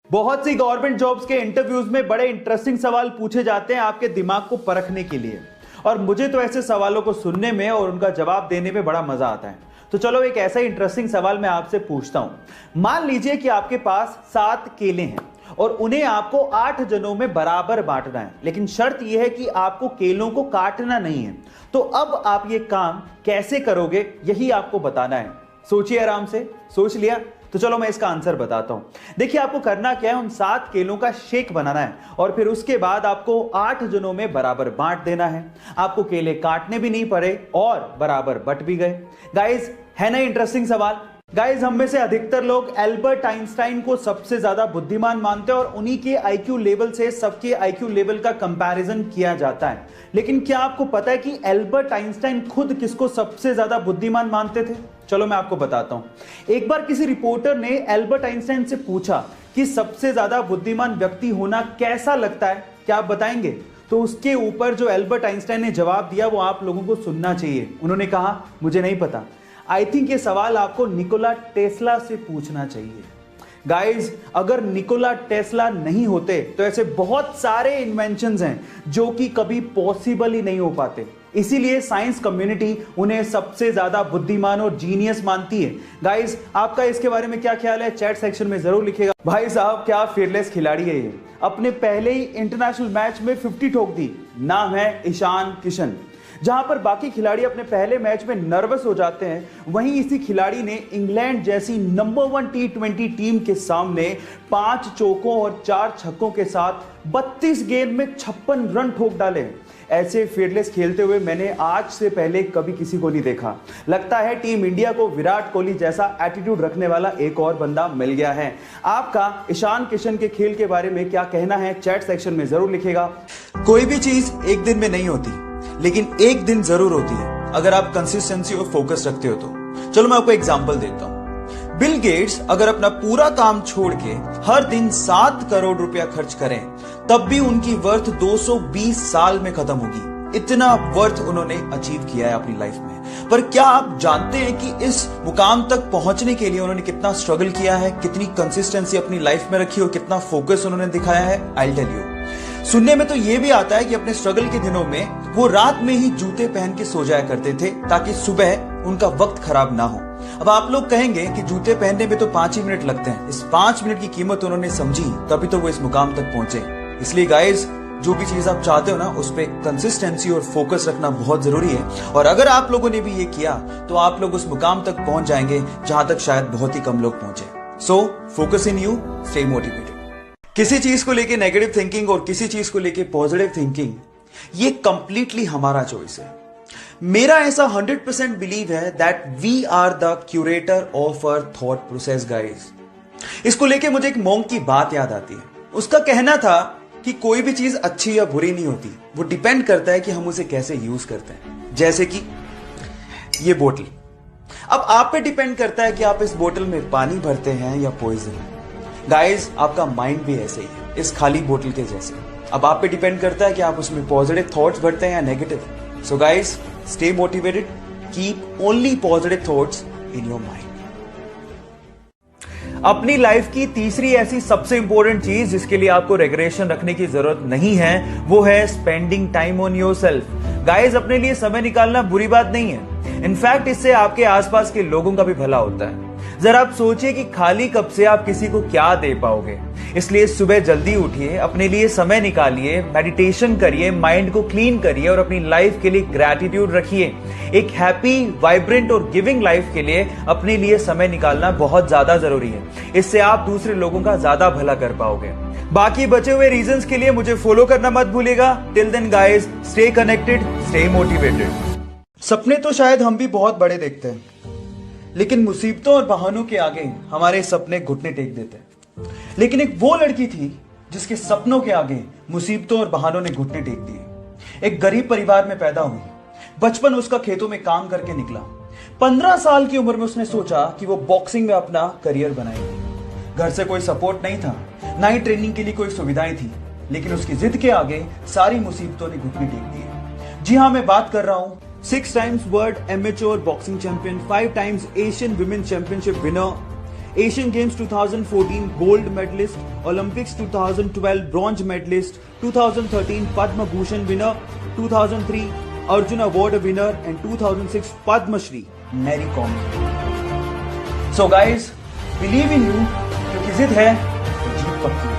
बहुत सी government jobs के interviews में बड़े इंटरेस्टिंग सवाल पूछे जाते हैं आपके दिमाग को परखने के लिए। और मुझे तो ऐसे सवालों को सुनने में और उनका जवाब देने में बड़ा मजा आता है। तो चलो एक ऐसा इंटरेस्टिंग सवाल मैं आपसे पूछता हूं। मान लीजिए कि आपके पास 7 केले हैं और उन्हें आपको 8 जनों में बराबर बांटना है, लेकिन शर्त यह है कि आपको केलों को काटना नहीं है। तो अब आप ये काम कैसे करोगे, यही आपको बताना है। सोचिए आराम से। सोच लिया? तो चलो मैं इसका आंसर बताता हूं। देखिए आपको करना क्या है, उन 7 केलों का शेक बनाना है और फिर उसके बाद आपको 8 जनों में बराबर बांट देना है। आपको केले काटने भी नहीं पड़े और बराबर बट भी गए। गाइस, है ना इंटरेस्टिंग सवाल? गाइस, हम में से अधिकतर लोग एल्बर्ट आइंस्टाइन को सबसे ज्यादा बुद्धिमान मानते हैं और उन्हीं के आईक्यू लेवल से सबके आईक्यू लेवल का कंपैरिजन किया जाता है। लेकिन क्या आपको पता है कि एल्बर्ट आइंस्टाइन खुद किसको सबसे ज्यादा बुद्धिमान मानते थे? चलो मैं आपको बताता हूं। एक बार किसी रिपोर्टर ने एल्बर्ट आइंस्टाइन से पूछा कि सबसे ज्यादा बुद्धिमान व्यक्ति होना कैसा लगता है, क्या आप बताएंगे? तो उसके ऊपर जो एल्बर्ट आइंस्टाइन ने जवाब दिया वो आप लोगों को सुनना चाहिए। उन्होंने कहा, मुझे नहीं पता, आई थिंक ये सवाल आपको निकोला टेस्ला से पूछना चाहिए। गाइज, अगर निकोला टेस्ला नहीं होते तो ऐसे बहुत सारे इन्वेंशंस हैं जो कि कभी पॉसिबल ही नहीं हो पाते। इसीलिए साइंस कम्युनिटी उन्हें सबसे ज्यादा बुद्धिमान और जीनियस मानती है। गाइज, आपका इसके बारे में क्या ख्याल है? चैट सेक्शन में जरूर लिखेगा। भाई साहब, क्या फीयरलेस खिलाड़ी है ये। अपने पहले ही इंटरनेशनल मैच में 50 ठोक दी। नाम है ईशान किशन। जहां पर बाकी खिलाड़ी अपने पहले मैच में नर्वस हो जाते हैं, वहीं इसी खिलाड़ी ने इंग्लैंड जैसी नंबर 1 T20 टीम के सामने 5 चौकों और 4 छक्कों के साथ 32 गेंद में 56 रन ठोक डाले। ऐसे फीयरलेस खेलते हुए मैंने आज से पहले कभी किसी को नहीं देखा। लगता है टीम इंडिया को विराट कोहली जैसा एटीट्यूड रखने वाला एक और बंदा मिल गया है। आपका ईशान किशन के खेल के बारे में क्या कहना है? चैट सेक्शन में जरूर लिखेगा। कोई भी चीज एक दिन में नहीं होती, लेकिन एक दिन जरूर होती है अगर आप कंसिस्टेंसी और फोकस रखते हो तो। चलो मैं आपको एग्जांपल देता हूं। बिल गेट्स अगर अपना पूरा काम छोड़ के हर दिन 7 करोड़ रुपया खर्च करें, तब भी उनकी वर्थ 220 साल में खत्म होगी। इतना वर्थ उन्होंने अचीव किया है अपनी लाइफ में। पर क्या आप जानते हैं कि इस मुकाम तक पहुंचने के लिए उन्होंने कितना स्ट्रगल किया है, कितनी कंसिस्टेंसी अपनी लाइफ में रखी और कितना फोकस उन्होंने दिखाया है? I will tell you. सुनने में तो यह भी आता है कि अपने स्ट्रगल के दिनों में वो रात में ही जूते पहन के सो जाया करते थे ताकि सुबह उनका वक्त खराब ना हो। अब आप लोग कहेंगे कि जूते पहनने में तो 5 ही मिनट लगते हैं। इस 5 मिनट की कीमत उन्होंने समझी, तभी तो वो इस मुकाम तक पहुंचे। इसलिए गाइज, जो भी चीज आप चाहते हो ना, उस पर कंसिस्टेंसी और फोकस रखना बहुत जरूरी है। और अगर आप लोगों ने भी ये किया तो आप लोग उस मुकाम तक पहुंच जाएंगे जहां तक शायद बहुत ही कम लोग पहुंचे। So focus in you, stay motivated. किसी चीज को लेके नेगेटिव थिंकिंग और किसी चीज को लेके पॉजिटिव थिंकिंग, ये कंप्लीटली हमारा चॉइस है। मेरा ऐसा 100% बिलीव है that we are the curator of our thought process guys. इसको लेके मुझे एक मॉन्क की बात याद आती है। उसका कहना था कि कोई भी चीज अच्छी या बुरी नहीं होती, वो डिपेंड करता है कि हम उसे कैसे यूज करते हैं। जैसे कि ये बोतल, अब आप पे डिपेंड करता है कि आप इस बोतल में पानी भरते हैं या पॉइजन। गाइस, आपका माइंड भी ऐसे ही है, इस खाली बोतल के जैसे। अब आप पे डिपेंड करता है कि आप उसमें पॉजिटिव थॉट्स भरते हैं या negative. So guys, stay motivated, keep only positive thoughts in your mind. अपनी लाइफ की तीसरी ऐसी सबसे इंपॉर्टेंट चीज जिसके लिए आपको रेगुलेशन रखने की जरूरत नहीं है, वो है spending time on yourself. Guys, अपने लिए समय निकालना बुरी बात नहीं है। इनफैक्ट इससे आपके आसपास के लोगों का भी भला होता है। जरा आप सोचिए कि खाली कप से आप किसी को क्या दे पाओगे। इसलिए सुबह जल्दी उठिए, अपने लिए समय निकालिए, मेडिटेशन करिए, माइंड को क्लीन करिए और अपनी लाइफ के लिए ग्रैटिट्यूड रखिए। एक हैप्पी, वाइब्रेंट और गिविंग लाइफ के लिए अपने लिए समय निकालना बहुत ज्यादा जरूरी है। इससे आप दूसरे लोगों का ज्यादा भला कर पाओगे। बाकी बचे हुए रीजंस के लिए मुझे फॉलो करना मत भूलिएगा। Till then guys, stay connected, stay motivated. सपने तो शायद हम भी बहुत बड़े देखते हैं, लेकिन मुसीबतों और बहानों के आगे हमारे सपने घुटने टेक देते हैं। लेकिन एक वो लड़की थी जिसके सपनों के आगे मुसीबतों और बहानों ने घुटने टेक दिए। एक गरीब परिवार में पैदा हुई। बचपन उसका खेतों में काम करके निकला। 15 साल की उम्र में उसने सोचा कि वो बॉक्सिंग में अपना करियर बनाएगी। घर से कोई सपोर्ट नहीं था, ना ही ट्रेनिंग के लिए कोई सुविधाएं थी, लेकिन उसकी जिद के आगे सारी मुसीबतों ने घुटने टेक दिए। जी हाँ, मैं बात कर रहा हूं 6 times world amateur boxing champion, 5 times Asian women championship winner, Asian games 2014 gold medallist, Olympics 2012 bronze medallist, 2013 Padma Bhushan winner, 2003 Arjuna award winner and 2006 Padmashri Mary Kom. So guys, believe in you, क्योंकि जिद है तो जीत पक्की।